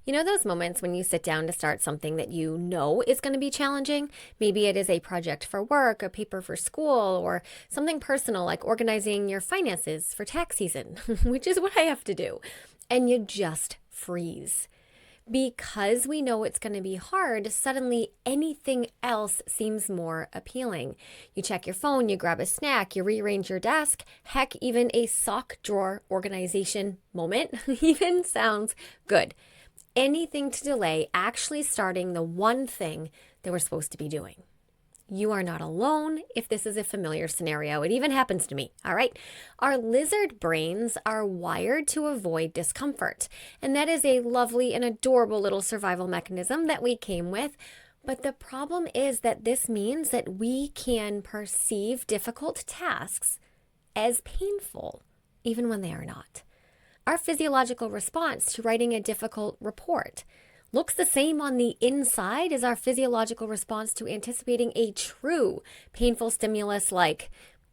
You know those moments when you sit down to start something that you know is going to be challenging? Maybe it is a project for work, a paper for school, or something personal like organizing your finances for tax season, which is what I have to do. And you just freeze. Because we know it's going to be hard, suddenly anything else seems more appealing. You check your phone, you grab a snack, you rearrange your desk, heck, even a sock drawer organization moment even sounds good. Anything to delay actually starting the one thing that we're supposed to be doing. You are not alone if this is a familiar scenario. It even happens to me, all right? Our lizard brains are wired to avoid discomfort, and that is a lovely and adorable little survival mechanism that we came with. But the problem is that this means that we can perceive difficult tasks as painful, even when they are not. Our physiological response to writing a difficult report looks the same on the inside as our physiological response to anticipating a true painful stimulus like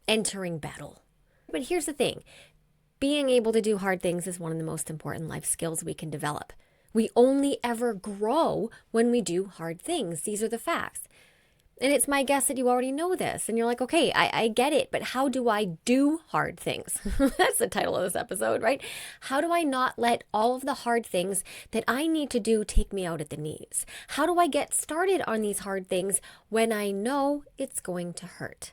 entering battle. But here's the thing, being able to do hard things is one of the most important life skills we can develop. We only ever grow when we do hard things. These are the facts. And it's my guess that you already know this. And you're like, okay, I get it, but how do I do hard things? That's the title of this episode, right? How do I not let all of the hard things that I need to do take me out at the knees? How do I get started on these hard things when I know it's going to hurt?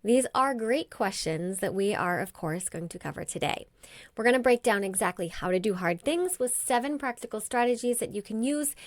These are great questions that we are, of course, going to cover today. We're going to break down exactly how to do hard things with 7 practical strategies that you can use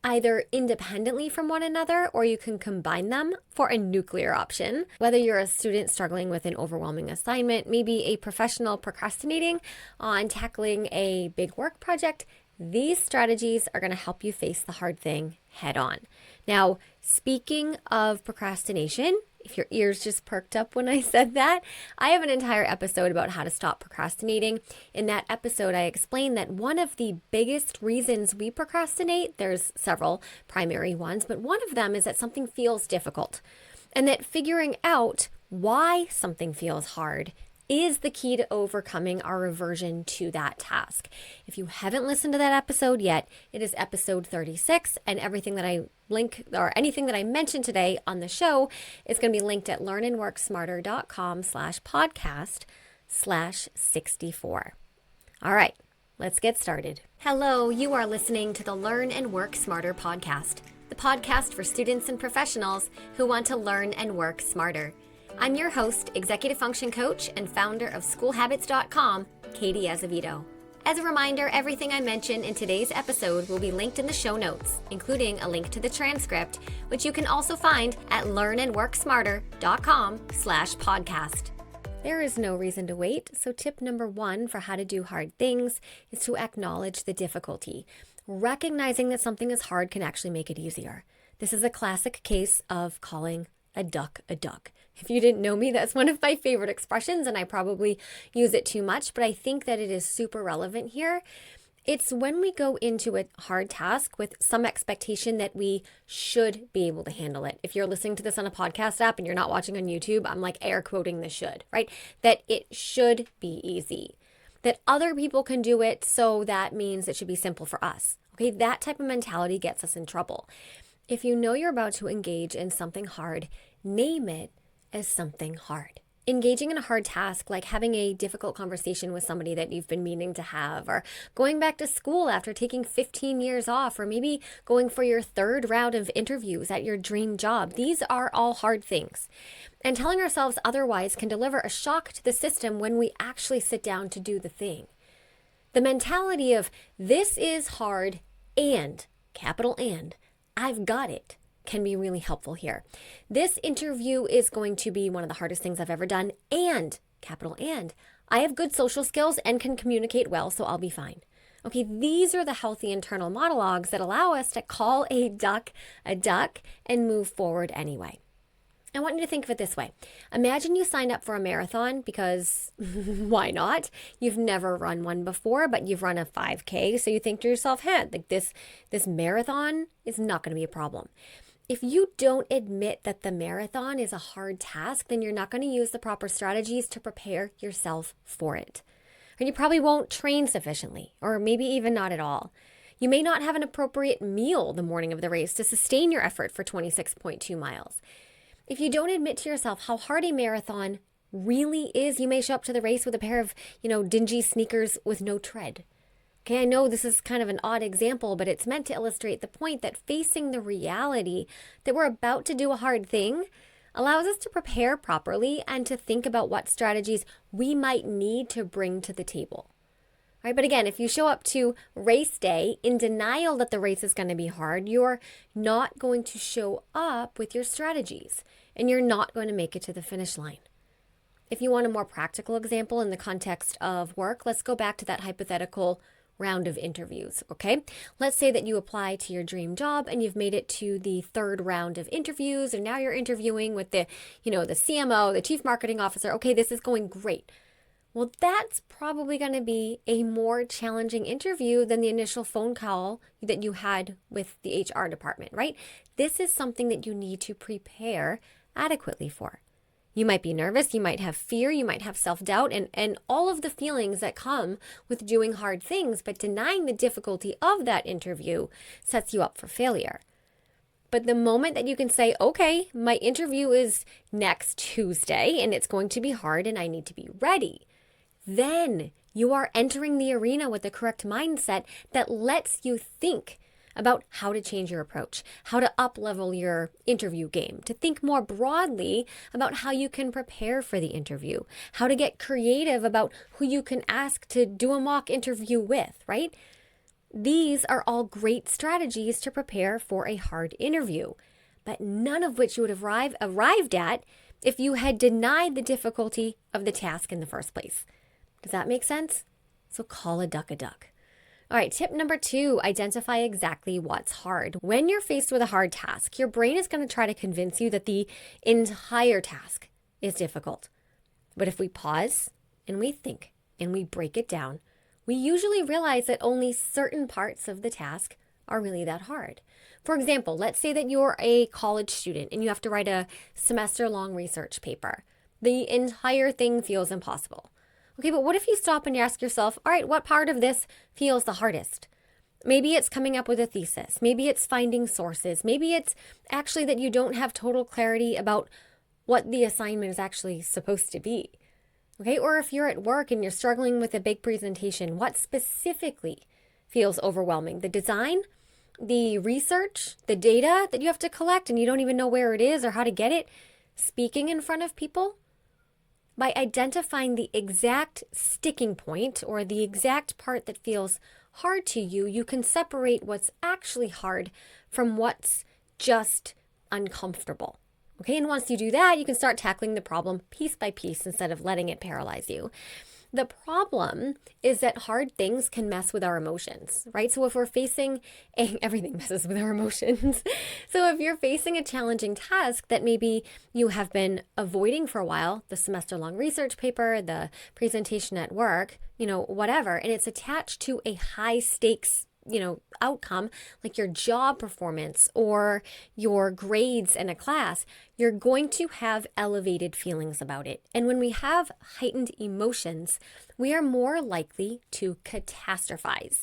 either independently from one another, or you can combine them for a nuclear option. Whether you're a student struggling with an overwhelming assignment, maybe a professional procrastinating on tackling a big work project, these strategies are going to help you face the hard thing head on. Now, speaking of procrastination, if your ears just perked up when I said that, I have an entire episode about how to stop procrastinating. In that episode, I explained that one of the biggest reasons we procrastinate, there's several primary ones, but one of them is that something feels difficult. And that figuring out why something feels hard is the key to overcoming our aversion to that task. If you haven't listened to that episode yet, it is episode 36, and everything that I link or anything that I mentioned today on the show is going to be linked at learnandworksmarter.com/podcast/64. All right, let's get started. Hello, you are listening to the Learn and Work Smarter podcast, the podcast for students and professionals who want to learn and work smarter. I'm your host, executive function coach, and founder of schoolhabits.com, Katie Azevedo. As a reminder, everything I mention in today's episode will be linked in the show notes, including a link to the transcript, which you can also find at learnandworksmarter.com/podcast. There is no reason to wait, so tip number 1 for how to do hard things is to acknowledge the difficulty. Recognizing that something is hard can actually make it easier. This is a classic case of calling a duck a duck. If you didn't know me, that's one of my favorite expressions, and I probably use it too much, but I think that it is super relevant here. It's when we go into a hard task with some expectation that we should be able to handle it. If you're listening to this on a podcast app and you're not watching on YouTube, I'm like air quoting the should, right? That it should be easy. That other people can do it, so that means it should be simple for us. Okay, that type of mentality gets us in trouble. If you know you're about to engage in something hard, name it as something hard. Engaging in a hard task, like having a difficult conversation with somebody that you've been meaning to have, or going back to school after taking 15 years off, or maybe going for your 3rd round of interviews at your dream job. These are all hard things. And telling ourselves otherwise can deliver a shock to the system when we actually sit down to do the thing. The mentality of this is hard and, capital and, I've got it, can be really helpful here. This interview is going to be one of the hardest things I've ever done, and, capital and, I have good social skills and can communicate well, so I'll be fine. Okay, these are the healthy internal monologues that allow us to call a duck and move forward anyway. I want you to think of it this way. Imagine you signed up for a marathon because why not? You've never run one before, but you've run a 5K. So you think to yourself, hey, like this marathon is not going to be a problem. If you don't admit that the marathon is a hard task, then you're not going to use the proper strategies to prepare yourself for it. And you probably won't train sufficiently, or maybe even not at all. You may not have an appropriate meal the morning of the race to sustain your effort for 26.2 miles. If you don't admit to yourself how hard a marathon really is, you may show up to the race with a pair of, dingy sneakers with no tread. Okay, I know this is kind of an odd example, but it's meant to illustrate the point that facing the reality that we're about to do a hard thing allows us to prepare properly and to think about what strategies we might need to bring to the table. All right, but again, if you show up to race day in denial that the race is going to be hard, you're not going to show up with your strategies and you're not going to make it to the finish line. If you want a more practical example in the context of work, let's go back to that hypothetical round of interviews, okay? Let's say that you apply to your dream job and you've made it to the third round of interviews and now you're interviewing with the CMO, the chief marketing officer. Okay, this is going great. Well, that's probably going to be a more challenging interview than the initial phone call that you had with the HR department, right? This is something that you need to prepare adequately for. You might be nervous, you might have fear, you might have self-doubt, and all of the feelings that come with doing hard things, but denying the difficulty of that interview sets you up for failure. But the moment that you can say, okay, my interview is next Tuesday and it's going to be hard and I need to be ready, then you are entering the arena with the correct mindset that lets you think about how to change your approach, how to up-level your interview game, to think more broadly about how you can prepare for the interview, how to get creative about who you can ask to do a mock interview with, right? These are all great strategies to prepare for a hard interview, but none of which you would have arrived at if you had denied the difficulty of the task in the first place. Does that make sense? So call a duck a duck. All right, tip number 2, identify exactly what's hard. When you're faced with a hard task, your brain is going to try to convince you that the entire task is difficult. But if we pause and we think and we break it down, we usually realize that only certain parts of the task are really that hard. For example, let's say that you're a college student and you have to write a semester-long research paper. The entire thing feels impossible. Okay, but what if you stop and you ask yourself, all right, what part of this feels the hardest? Maybe it's coming up with a thesis. Maybe it's finding sources. Maybe it's actually that you don't have total clarity about what the assignment is actually supposed to be. Okay, or if you're at work and you're struggling with a big presentation, what specifically feels overwhelming? The design, the research, the data that you have to collect and you don't even know where it is or how to get it? Speaking in front of people? By identifying the exact sticking point or the exact part that feels hard to you, you can separate what's actually hard from what's just uncomfortable. Okay, and once you do that, you can start tackling the problem piece by piece instead of letting it paralyze you. The problem is that hard things can mess with our emotions, right? So if we're facing everything messes with our emotions. So if you're facing a challenging task that maybe you have been avoiding for a while, the semester-long research paper, the presentation at work, whatever, and it's attached to a high stakes outcome like your job performance or your grades in a class, you're going to have elevated feelings about it. And when we have heightened emotions, we are more likely to catastrophize.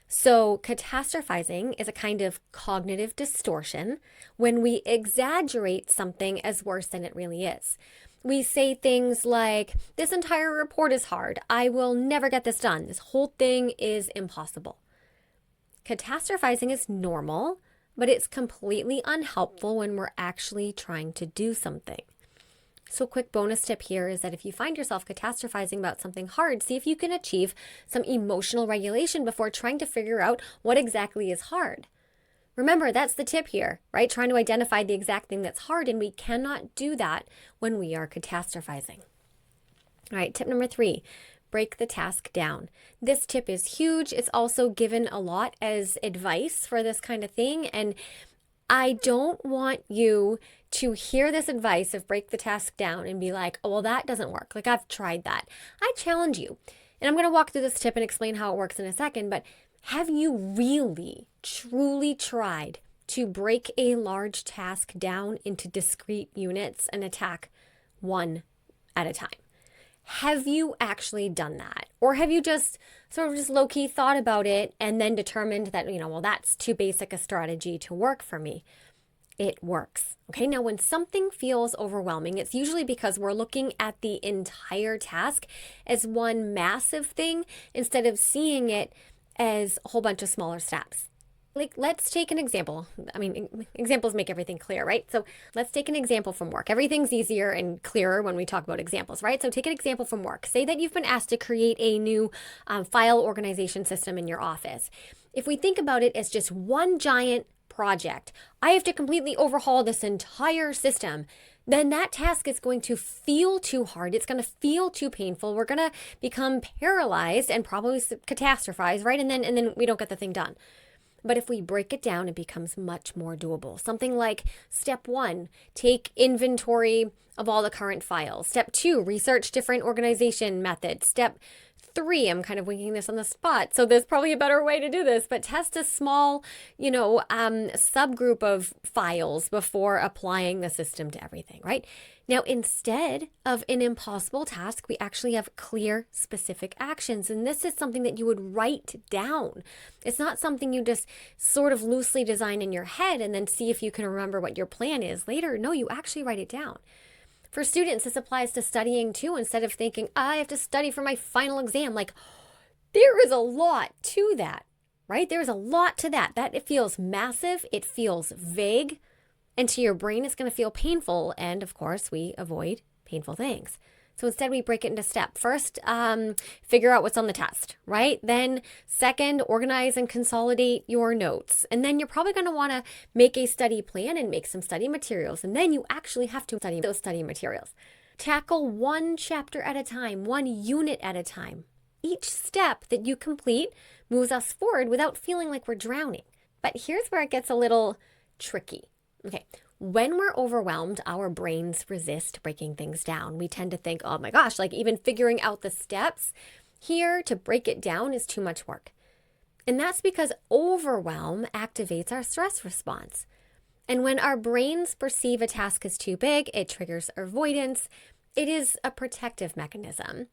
So catastrophizing is a kind of cognitive distortion when we exaggerate something as worse than it really is. We say things like, this entire report is hard. I will never get this done. This whole thing is impossible. Catastrophizing is normal, but it's completely unhelpful when we're actually trying to do something. So quick bonus tip here is that if you find yourself catastrophizing about something hard, see if you can achieve some emotional regulation before trying to figure out what exactly is hard. Remember, that's the tip here, right? Trying to identify the exact thing that's hard, and we cannot do that when we are catastrophizing. All right, tip number 3. Break the task down. This tip is huge. It's also given a lot as advice for this kind of thing. And I don't want you to hear this advice of break the task down and be like, oh, well, that doesn't work. Like, I've tried that. I challenge you. And I'm going to walk through this tip and explain how it works in a second. But have you really, truly tried to break a large task down into discrete units and attack one at a time? Have you actually done that? Or have you just sort of just low-key thought about it and then determined that, well, that's too basic a strategy to work for me? It works. Okay, now when something feels overwhelming, it's usually because we're looking at the entire task as one massive thing instead of seeing it as a whole bunch of smaller steps. Like, let's take an example. Examples make everything clear, right? So let's take an example from work. Everything's easier and clearer when we talk about examples, right? So take an example from work. Say that you've been asked to create a new file organization system in your office. If we think about it as just one giant project, I have to completely overhaul this entire system, then that task is going to feel too hard. It's going to feel too painful. We're going to become paralyzed and probably catastrophize, right? And then we don't get the thing done. But if we break it down, it becomes much more doable. Something like step 1, take inventory of all the current files. Step 2, research different organization methods. Step 3, I'm kind of winging this on the spot, so there's probably a better way to do this, but test a small, subgroup of files before applying the system to everything, right? Now, instead of an impossible task, we actually have clear, specific actions. And this is something that you would write down. It's not something you just sort of loosely design in your head and then see if you can remember what your plan is later. No, you actually write it down. For students, this applies to studying too. Instead of thinking, I have to study for my final exam, like there is a lot to that, right? There's a lot to that. That it feels massive. It feels vague. And to your brain, it's going to feel painful. And of course, we avoid painful things. So instead, we break it into steps. First, figure out what's on the test, right? Then second, organize and consolidate your notes. And then you're probably going to want to make a study plan and make some study materials. And then you actually have to study those study materials. Tackle one chapter at a time, one unit at a time. Each step that you complete moves us forward without feeling like we're drowning. But here's where it gets a little tricky. Okay, when we're overwhelmed, our brains resist breaking things down. We tend to think, oh my gosh, like even figuring out the steps here to break it down is too much work. And that's because overwhelm activates our stress response. And when our brains perceive a task as too big, it triggers avoidance. It is a protective mechanism,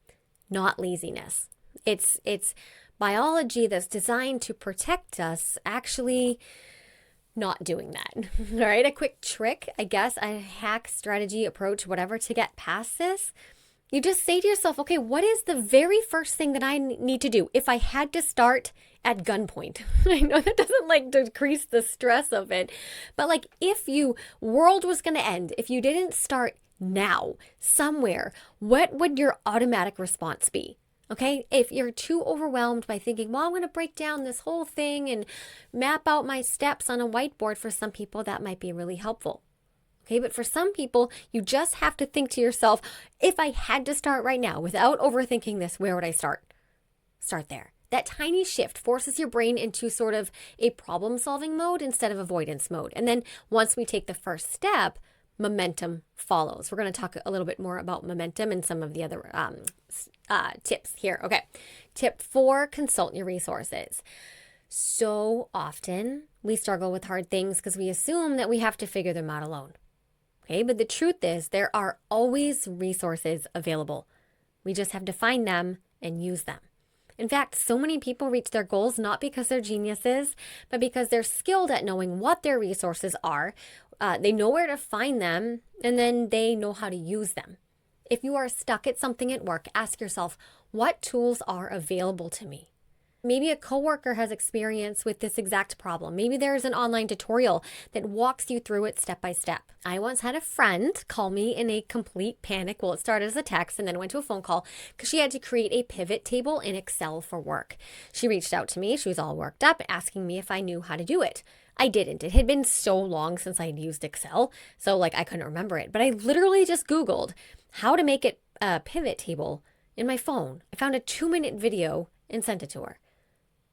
not laziness. It's biology that's designed to protect us actually not doing that. All right, a quick trick, I guess, a hack, strategy, approach, whatever, to get past this. You just say to yourself, okay, what is the very first thing that I need to do if I had to start at gunpoint? I know that doesn't decrease the stress of it, but if you world was going to end, if you didn't start now somewhere, what would your automatic response be? Okay, if you're too overwhelmed by thinking, well, I'm going to break down this whole thing and map out my steps on a whiteboard, for some people, that might be really helpful. Okay, but for some people, you just have to think to yourself, if I had to start right now without overthinking this, where would I start? Start there. That tiny shift forces your brain into sort of a problem-solving mode instead of avoidance mode. And then once we take the first step, momentum follows. We're going to talk a little bit more about momentum and some of the other tips here. Okay. Tip 4, consult your resources. So often we struggle with hard things because we assume that we have to figure them out alone. Okay. But the truth is there are always resources available. We just have to find them and use them. In fact, so many people reach their goals not because they're geniuses, but because they're skilled at knowing what their resources are. They know where to find them, and then they know how to use them. If you are stuck at something at work, ask yourself, what tools are available to me? Maybe a coworker has experience with this exact problem. Maybe there's an online tutorial that walks you through it step by step. I once had a friend call me in a complete panic. Well, it started as a text and then went to a phone call because she had to create a pivot table in Excel for work. She reached out to me. She was all worked up, asking me if I knew how to do it. I didn't. It had been so long since I'd used Excel, so I couldn't remember it. But I literally just Googled how to make it a pivot table in my phone. I found a 2-minute video and sent it to her.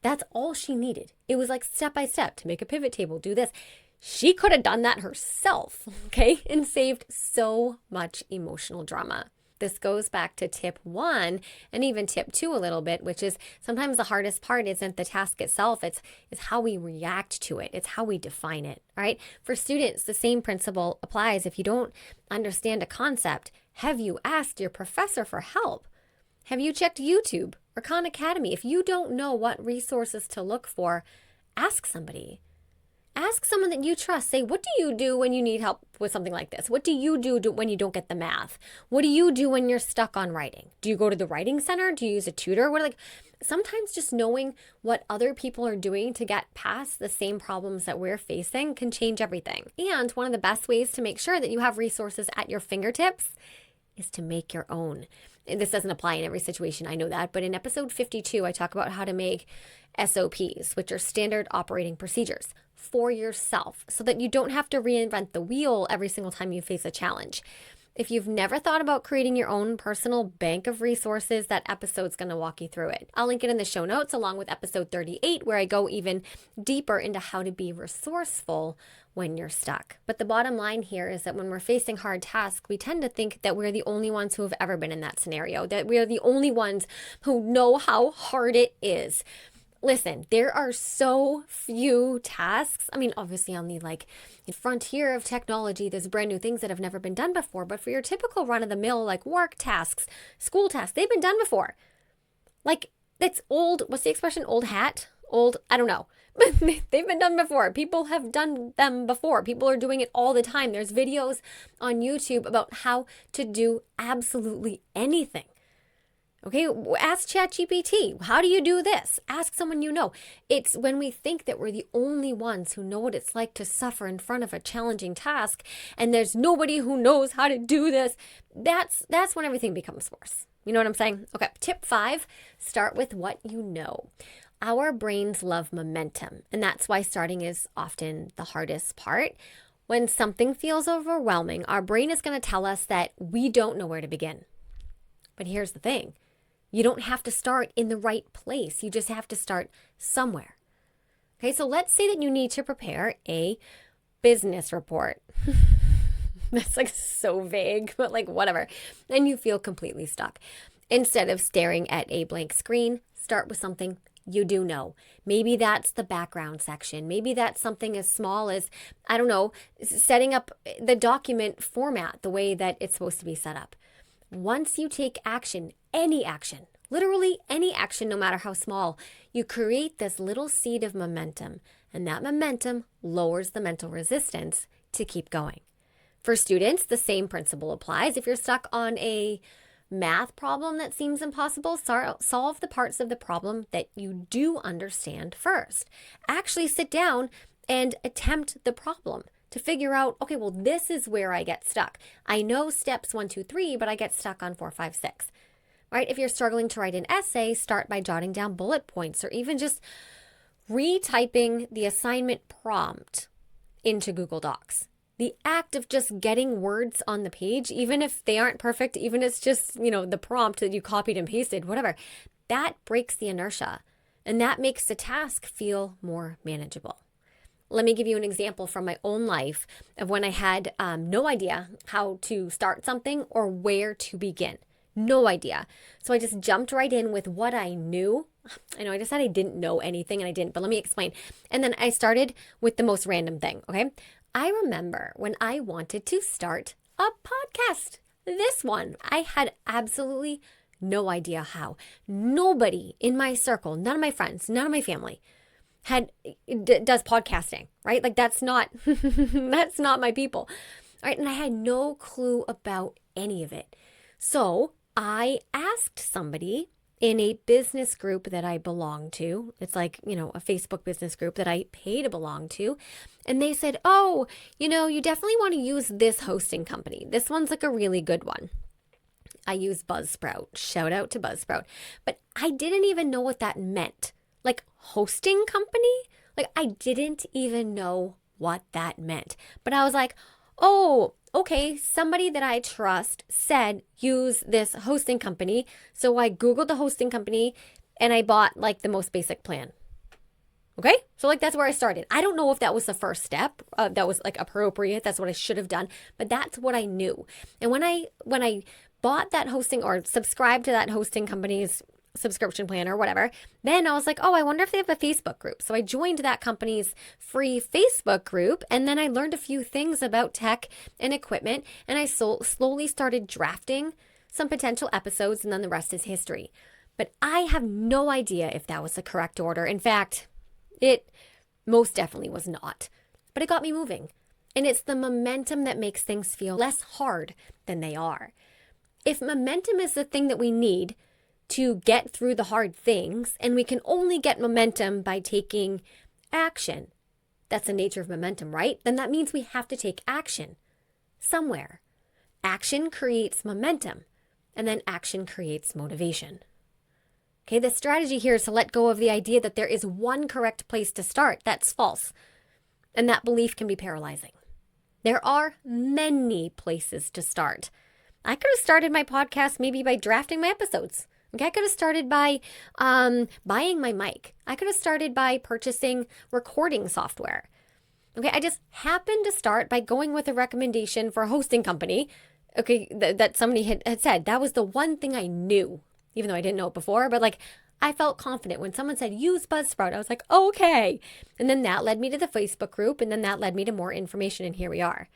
That's all she needed. It was step by step to make a pivot table, do this. She could have done that herself, okay, and saved so much emotional drama. This goes back to tip 1 and even tip 2 a little bit, which is sometimes the hardest part isn't the task itself, it's how we react to it. It's how we define it, all right? For students, the same principle applies. If you don't understand a concept, have you asked your professor for help? Have you checked YouTube or Khan Academy? If you don't know what resources to look for, ask somebody. Ask someone that you trust. Say, what do you do when you need help with something like this? What do you do when you don't get the math? What do you do when you're stuck on writing? Do you go to the writing center? Do you use a tutor? Sometimes just knowing what other people are doing to get past the same problems that we're facing can change everything. And one of the best ways to make sure that you have resources at your fingertips is to make your own. And this doesn't apply in every situation, I know that, but in episode 52, I talk about how to make SOPs, which are standard operating procedures, for yourself so that you don't have to reinvent the wheel every single time you face a challenge. If you've never thought about creating your own personal bank of resources, that episode's going to walk you through it. I'll link it in the show notes along with episode 38, where I go even deeper into how to be resourceful when you're stuck. But the bottom line here is that when we're facing hard tasks, we tend to think that we're the only ones who have ever been in that scenario, that we're the only ones who know how hard it is. Listen, there are so few tasks. I mean, obviously on the frontier of technology, there's brand new things that have never been done before. But for your typical run-of-the-mill work tasks, school tasks, they've been done before. That's old. What's the expression? Old hat? Old? I don't know. But they've been done before. People have done them before. People are doing it all the time. There's videos on YouTube about how to do absolutely anything. Okay, ask ChatGPT, how do you do this? Ask someone you know. It's when we think that we're the only ones who know what it's like to suffer in front of a challenging task and there's nobody who knows how to do this. That's when everything becomes worse. You know what I'm saying? Okay, tip 5, start with what you know. Our brains love momentum, and that's why starting is often the hardest part. When something feels overwhelming, our brain is going to tell us that we don't know where to begin. But here's the thing. You don't have to start in the right place. You just have to start somewhere. Okay, so let's say that you need to prepare a business report. That's so vague, but whatever. And you feel completely stuck. Instead of staring at a blank screen, start with something you do know. Maybe that's the background section. Maybe that's something as small as, I don't know, setting up the document format the way that it's supposed to be set up. Once you take action, any action, literally any action, no matter how small, you create this little seed of momentum, and that momentum lowers the mental resistance to keep going. For students, the same principle applies. If you're stuck on a math problem that seems impossible, solve the parts of the problem that you do understand first. Actually sit down and attempt the problem to figure out, okay, well, this is where I get stuck. I know steps 1, 2, 3, but I get stuck on 4, 5, 6. Right? If you're struggling to write an essay, start by jotting down bullet points or even just retyping the assignment prompt into Google Docs. The act of just getting words on the page, even if they aren't perfect, even if it's just, the prompt that you copied and pasted, whatever, that breaks the inertia and that makes the task feel more manageable. Let me give you an example from my own life of when I had no idea how to start something or where to begin. No idea. So I just jumped right in with what I knew. I know I just said I didn't know anything and I didn't, but let me explain. And then I started with the most random thing, okay? I remember when I wanted to start a podcast. This one, I had absolutely no idea how. Nobody in my circle, none of my friends, none of my family does podcasting, right? That's not that's not my people. All right, and I had no clue about any of it. So I asked somebody in a business group that I belong to. It's a Facebook business group that I pay to belong to. And they said, oh, you definitely want to use this hosting company. This one's a really good one. I use Buzzsprout. Shout out to Buzzsprout. But I didn't even know what that meant. Hosting company? I didn't even know what that meant. But I was like, oh, okay, somebody that I trust said use this hosting company. So I Googled the hosting company and I bought the most basic plan. Okay, so that's where I started. I don't know if that was the first step that was appropriate. That's what I should have done, but that's what I knew. And when I bought that hosting or subscribed to that hosting company's subscription plan or whatever, then I was like, oh, I wonder if they have a Facebook group. So I joined that company's free Facebook group, and then I learned a few things about tech and equipment, and I slowly started drafting some potential episodes, and then the rest is history. But I have no idea if that was the correct order. In fact, it most definitely was not. But it got me moving. And it's the momentum that makes things feel less hard than they are. If momentum is the thing that we need to get through the hard things, and we can only get momentum by taking action, that's the nature of momentum, right? Then that means we have to take action somewhere. Action creates momentum, and then action creates motivation. Okay, the strategy here is to let go of the idea that there is one correct place to start. That's false. And that belief can be paralyzing. There are many places to start. I could have started my podcast maybe by drafting my episodes. Okay, I could have started by buying my mic. I could have started by purchasing recording software. Okay, I just happened to start by going with a recommendation for a hosting company. Okay, that somebody had said. That was the one thing I knew, even though I didn't know it before. But like, I felt confident when someone said, use Buzzsprout. I was like, okay. And then that led me to the Facebook group, and then that led me to more information, and here we are.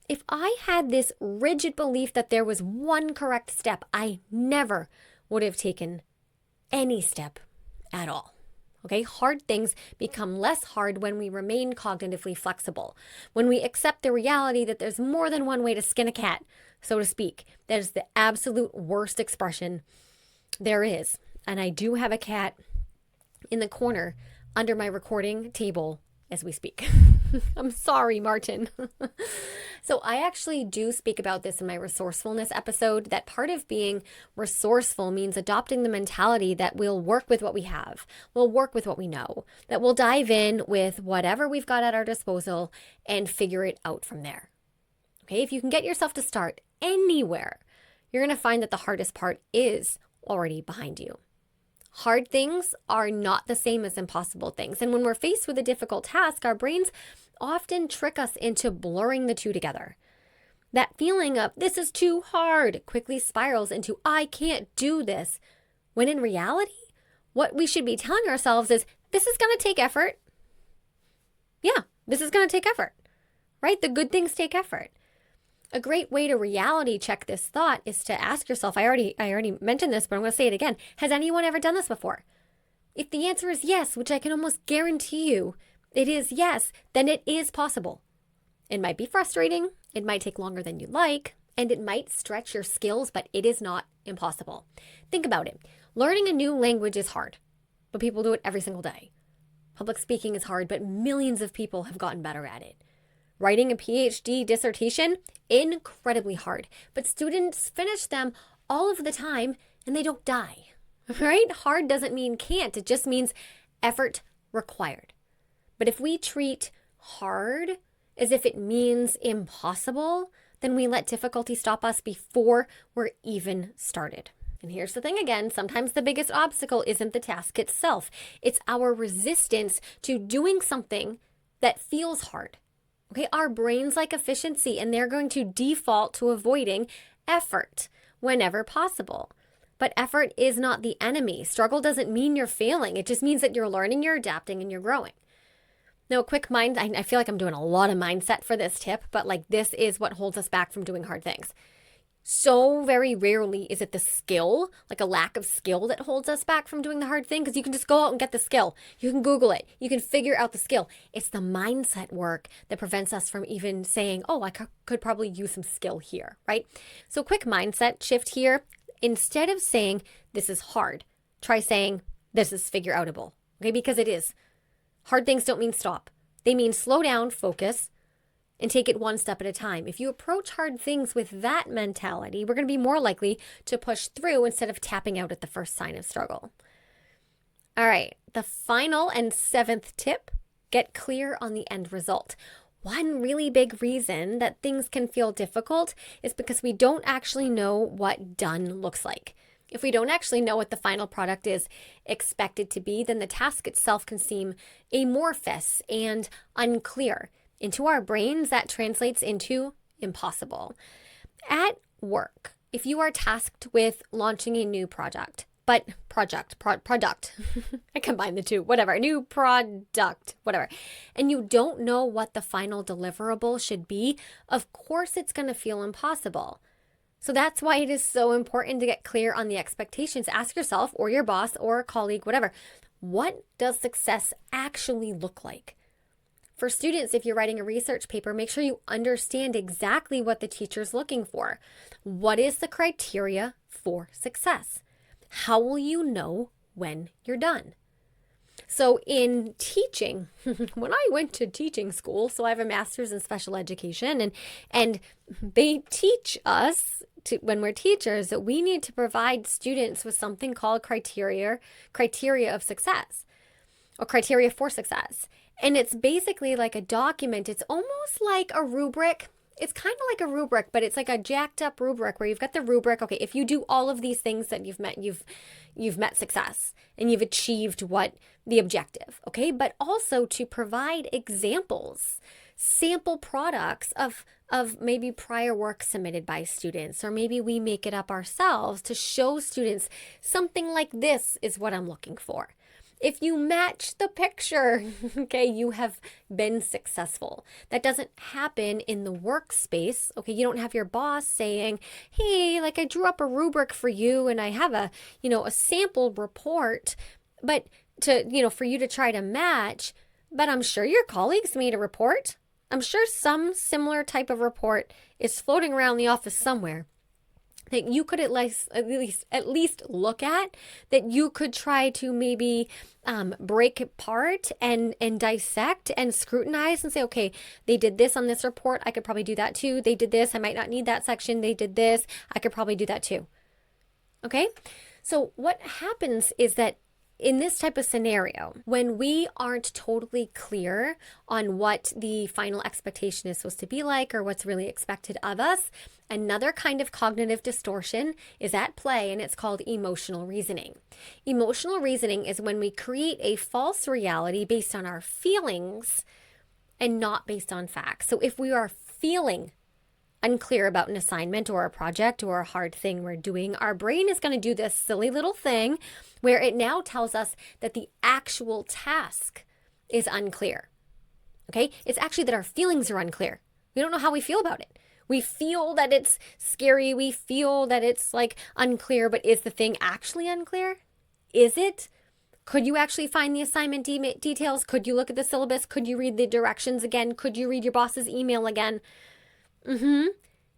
If I had this rigid belief that there was one correct step, I never would have taken any step at all. Okay, hard things become less hard when we remain cognitively flexible. When we accept the reality that there's more than one way to skin a cat, so to speak. That is the absolute worst expression there is. And I do have a cat in the corner under my recording table as we speak. I'm sorry, Martin. So I actually do speak about this in my resourcefulness episode, that part of being resourceful means adopting the mentality that we'll work with what we have, we'll work with what we know, that we'll dive in with whatever we've got at our disposal and figure it out from there. Okay, if you can get yourself to start anywhere, you're going to find that the hardest part is already behind you. Hard things are not the same as impossible things. And when we're faced with a difficult task, our brains often trick us into blurring the two together. That feeling of this is too hard quickly spirals into I can't do this. When in reality, what we should be telling ourselves is this is going to take effort. Yeah, this is going to take effort, right? The good things take effort. A great way to reality check this thought is to ask yourself, I already mentioned this, but I'm going to say it again. Has anyone ever done this before? If the answer is yes, which I can almost guarantee you it is yes, then it is possible. It might be frustrating, it might take longer than you like, and it might stretch your skills, but it is not impossible. Think about it. Learning a new language is hard, but people do it every single day. Public speaking is hard, but millions of people have gotten better at it. Writing a PhD dissertation, incredibly hard, but students finish them all of the time and they don't die, right? Hard doesn't mean can't, it just means effort required. But if we treat hard as if it means impossible, then we let difficulty stop us before we're even started. And here's the thing again, sometimes the biggest obstacle isn't the task itself. It's our resistance to doing something that feels hard. Okay, our brains like efficiency, and they're going to default to avoiding effort whenever possible. But effort is not the enemy. Struggle doesn't mean you're failing. It just means that you're learning, you're adapting, and you're growing. Now, a quick I feel like I'm doing a lot of mindset for this tip, but like this is what holds us back from doing hard things. So very rarely is it the skill, like a lack of skill, that holds us back from doing the hard thing, because you can just go out and get the skill. You can Google it. You can figure out the skill. It's the mindset work that prevents us from even saying, oh, I could probably use some skill here, right? So quick mindset shift here. Instead of saying, this is hard, try saying, this is figure outable, okay? Because it is. Hard things don't mean stop. They mean slow down, focus, and take it one step at a time. If you approach hard things with that mentality, we're going to be more likely to push through instead of tapping out at the first sign of struggle. All right, the final and 7th tip, get clear on the end result. One really big reason that things can feel difficult is because we don't actually know what done looks like. If we don't actually know what the final product is expected to be, then the task itself can seem amorphous and unclear. Into our brains, that translates into impossible. At work, if you are tasked with launching a new product, I combine the two, whatever, new product, whatever, and you don't know what the final deliverable should be, of course it's going to feel impossible. So that's why it is so important to get clear on the expectations. Ask yourself or your boss or a colleague, whatever, what does success actually look like? For students, if you're writing a research paper, make sure you understand exactly what the teacher's looking for. What is the criteria for success? How will you know when you're done? So in teaching, when I went to teaching school, so I have a master's in special education, and they teach us when we're teachers that we need to provide students with something called criteria of success, or criteria for success. And it's basically like a document. It's almost like a rubric. It's kind of like a rubric, but it's like a jacked up rubric where you've got the rubric. Okay, if you do all of these things that you've met success and you've achieved what the objective, okay? But also to provide examples, sample products of maybe prior work submitted by students, or maybe we make it up ourselves to show students something like this is what I'm looking for. If you match the picture, okay, you have been successful. That doesn't happen in the workspace, okay? You don't have your boss saying, hey, like I drew up a rubric for you and I have a sample report, but for you to try to match, but I'm sure your colleagues made a report. I'm sure some similar type of report is floating around the office somewhere that you could at least look at, that you could try to maybe break apart and dissect and scrutinize and say, okay, they did this on this report. I could probably do that too. They did this. I might not need that section. They did this. I could probably do that too. Okay. So what happens is that in this type of scenario, when we aren't totally clear on what the final expectation is supposed to be like or what's really expected of us, another kind of cognitive distortion is at play, and it's called emotional reasoning. Emotional reasoning is when we create a false reality based on our feelings and not based on facts. So if we are feeling unclear about an assignment or a project or a hard thing we're doing, our brain is going to do this silly little thing where it now tells us that the actual task is unclear. Okay? It's actually that our feelings are unclear. We don't know how we feel about it. We feel that it's scary. We feel that it's like unclear, but is the thing actually unclear? Is it? Could you actually find the assignment details? Could you look at the syllabus? Could you read the directions again? Could you read your boss's email again?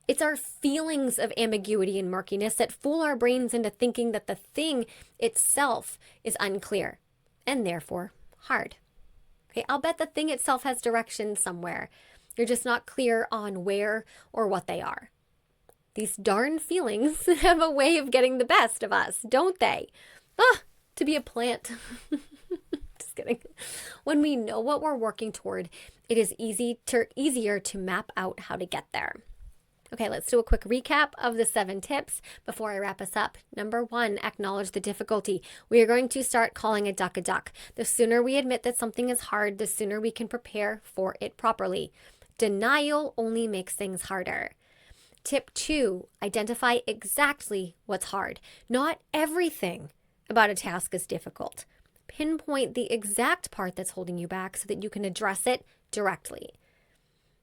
It's our feelings of ambiguity and murkiness that fool our brains into thinking that the thing itself is unclear and therefore hard. Okay, I'll bet the thing itself has directions somewhere. You're just not clear on where or what they are. These darn feelings have a way of getting the best of us, don't they? To be a plant. Just kidding. When we know what we're working toward, it is easier to map out how to get there. Okay, let's do a quick recap of the 7 tips before I wrap us up. Number 1, acknowledge the difficulty. We are going to start calling a duck a duck. The sooner we admit that something is hard, the sooner we can prepare for it properly. Denial only makes things harder. Tip 2, identify exactly what's hard. Not everything about a task is difficult. Pinpoint the exact part that's holding you back so that you can address it directly.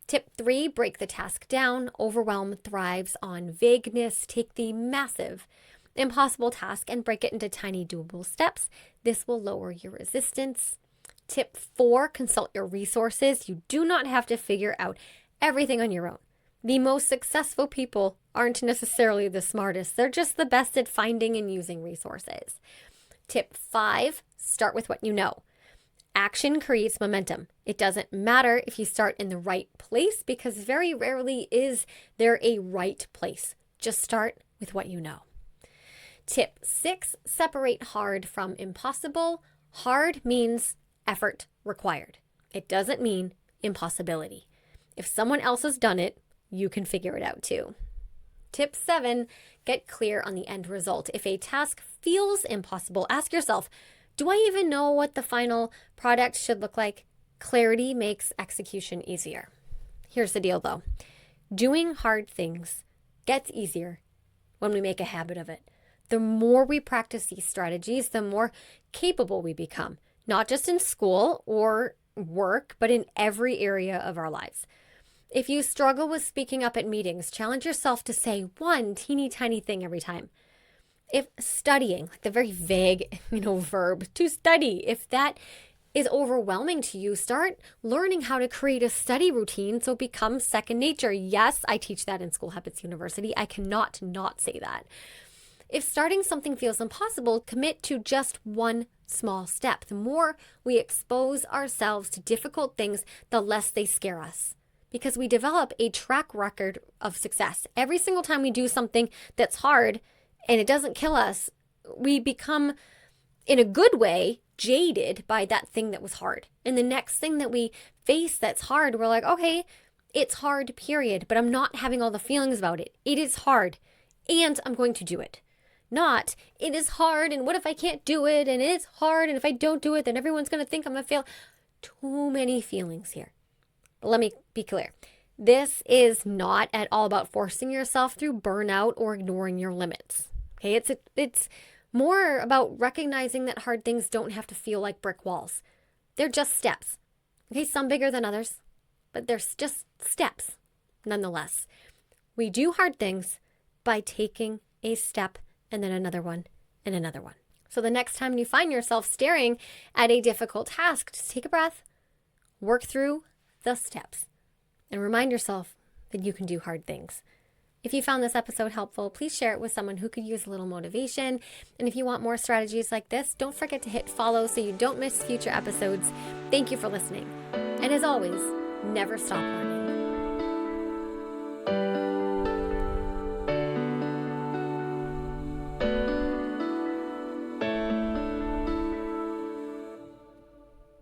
Tip 3, break the task down. Overwhelm thrives on vagueness. Take the massive, impossible task and break it into tiny doable steps. This will lower your resistance. Tip 4, consult your resources. You do not have to figure out everything on your own. The most successful people aren't necessarily the smartest. They're just the best at finding and using resources. Tip 5, start with what you know. Action creates momentum. It doesn't matter if you start in the right place because very rarely is there a right place. Just start with what you know. Tip 6, separate hard from impossible. Hard means effort required. It doesn't mean impossibility. If someone else has done it, you can figure it out too. Tip 7, get clear on the end result. If a task feels impossible, ask yourself, do I even know what the final product should look like? Clarity makes execution easier. Here's the deal though. Doing hard things gets easier when we make a habit of it. The more we practice these strategies, the more capable we become, not just in school or work, but in every area of our lives. If you struggle with speaking up at meetings, challenge yourself to say one teeny tiny thing every time. If studying, like the very vague, verb to study, if that is overwhelming to you, start learning how to create a study routine so it becomes second nature. Yes, I teach that in School Habits University. I cannot not say that. If starting something feels impossible, commit to just one small step. The more we expose ourselves to difficult things, the less they scare us, because we develop a track record of success. Every single time we do something that's hard and it doesn't kill us, we become, in a good way, jaded by that thing that was hard. And the next thing that we face that's hard, we're like, okay, it's hard, period. But I'm not having all the feelings about it. It is hard, and I'm going to do it. Not, it is hard, and what if I can't do it? And it's hard, and if I don't do it, then everyone's going to think I'm going to fail. Too many feelings here. But let me be clear. This is not at all about forcing yourself through burnout or ignoring your limits. Okay, it's more about recognizing that hard things don't have to feel like brick walls. They're just steps. Okay, some bigger than others, but they're just steps nonetheless. We do hard things by taking a step and then another one and another one. So the next time you find yourself staring at a difficult task, just take a breath, work through the steps, and remind yourself that you can do hard things. If you found this episode helpful, please share it with someone who could use a little motivation. And if you want more strategies like this, don't forget to hit follow so you don't miss future episodes. Thank you for listening. And as always, never stop learning.